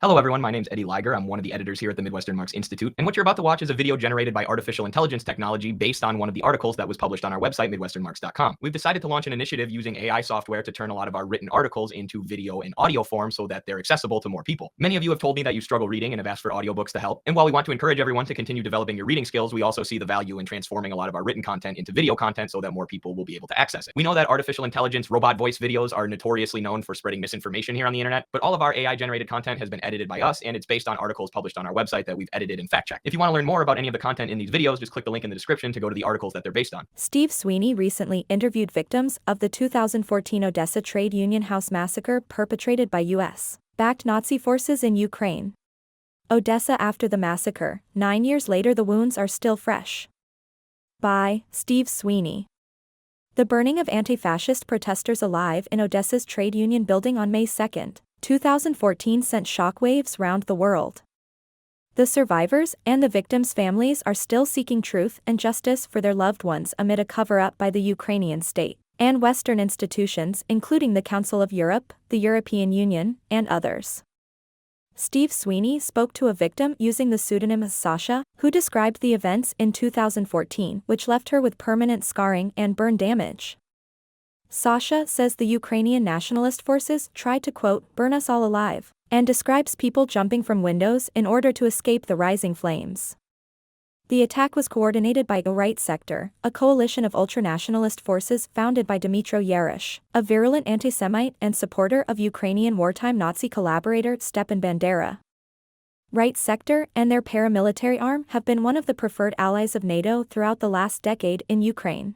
Hello everyone, my name's Eddie Liger. I'm one of the editors here at the Midwestern Marx Institute, and what you're about to watch is a video generated by artificial intelligence technology based on one of the articles that was published on our website, midwesternmarx.com. We've decided to launch an initiative using AI software to turn a lot of our written articles into video and audio form so that they're accessible to more people. Many of you have told me that you struggle reading and have asked for audiobooks to help, and while we want to encourage everyone to continue developing your reading skills, we also see the value in transforming a lot of our written content into video content so that more people will be able to access it. We know that artificial intelligence robot voice videos are notoriously known for spreading misinformation here on the internet, but all of our AI-generated content has been edited by us, and it's based on articles published on our website that we've edited and fact-checked. If you want to learn more about any of the content in these videos, just click the link in the description to go to the articles that they're based on. Steve Sweeney recently interviewed victims of the 2014 Odessa trade union house massacre perpetrated by U.S.-backed Nazi forces in Ukraine. Odessa after the massacre, 9 years later the wounds are still fresh. By Steve Sweeney. The burning of anti-fascist protesters alive in Odessa's trade union building on May 2, 2014 sent shockwaves round the world. The survivors and the victims' families are still seeking truth and justice for their loved ones amid a cover-up by the Ukrainian state and Western institutions including the Council of Europe, the European Union, and others. Steve Sweeney spoke to a victim using the pseudonym Sasha, who described the events in 2014 which left her with permanent scarring and burn damage. Sasha says the Ukrainian nationalist forces tried to, quote, burn us all alive, and describes people jumping from windows in order to escape the rising flames. The attack was coordinated by the Right Sector, a coalition of ultranationalist forces founded by Dmytro Yarosh, a virulent anti-Semite and supporter of Ukrainian wartime Nazi collaborator Stepan Bandera. Right Sector and their paramilitary arm have been one of the preferred allies of NATO throughout the last decade in Ukraine.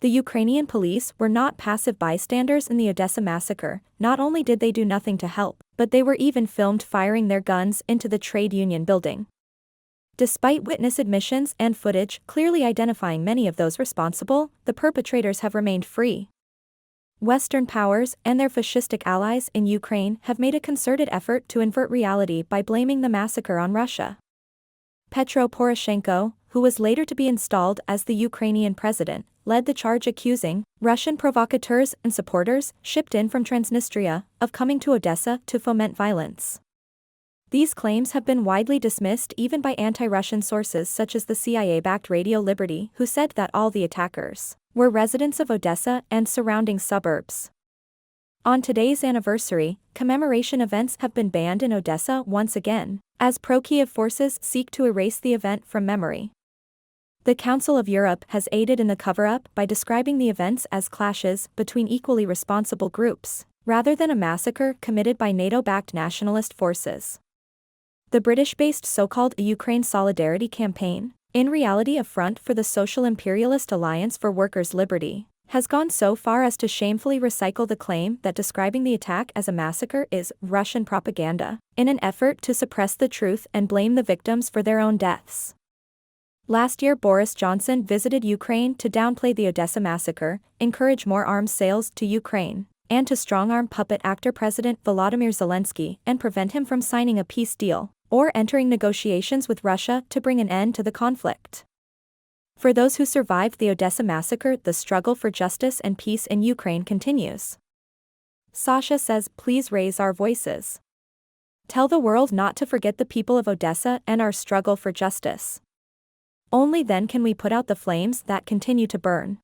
The Ukrainian police were not passive bystanders in the Odessa massacre. Not only did they do nothing to help, but they were even filmed firing their guns into the trade union building. Despite witness admissions and footage clearly identifying many of those responsible, the perpetrators have remained free. Western powers and their fascistic allies in Ukraine have made a concerted effort to invert reality by blaming the massacre on Russia. Petro Poroshenko, who was later to be installed as the Ukrainian president, led the charge accusing Russian provocateurs and supporters, shipped in from Transnistria, of coming to Odessa to foment violence. These claims have been widely dismissed even by anti-Russian sources such as the CIA-backed Radio Liberty, who said that all the attackers were residents of Odessa and surrounding suburbs. On today's anniversary, commemoration events have been banned in Odessa once again, as pro-Kiev forces seek to erase the event from memory. The Council of Europe has aided in the cover-up by describing the events as clashes between equally responsible groups, rather than a massacre committed by NATO-backed nationalist forces. The British-based so-called Ukraine Solidarity Campaign, in reality a front for the Social Imperialist Alliance for Workers' Liberty, has gone so far as to shamefully recycle the claim that describing the attack as a massacre is Russian propaganda, in an effort to suppress the truth and blame the victims for their own deaths. Last year Boris Johnson visited Ukraine to downplay the Odessa massacre, encourage more arms sales to Ukraine, and to strong-arm puppet actor President Volodymyr Zelensky and prevent him from signing a peace deal or entering negotiations with Russia to bring an end to the conflict. For those who survived the Odessa massacre, the struggle for justice and peace in Ukraine continues. Sasha says, please raise our voices. Tell the world not to forget the people of Odessa and our struggle for justice. Only then can we put out the flames that continue to burn.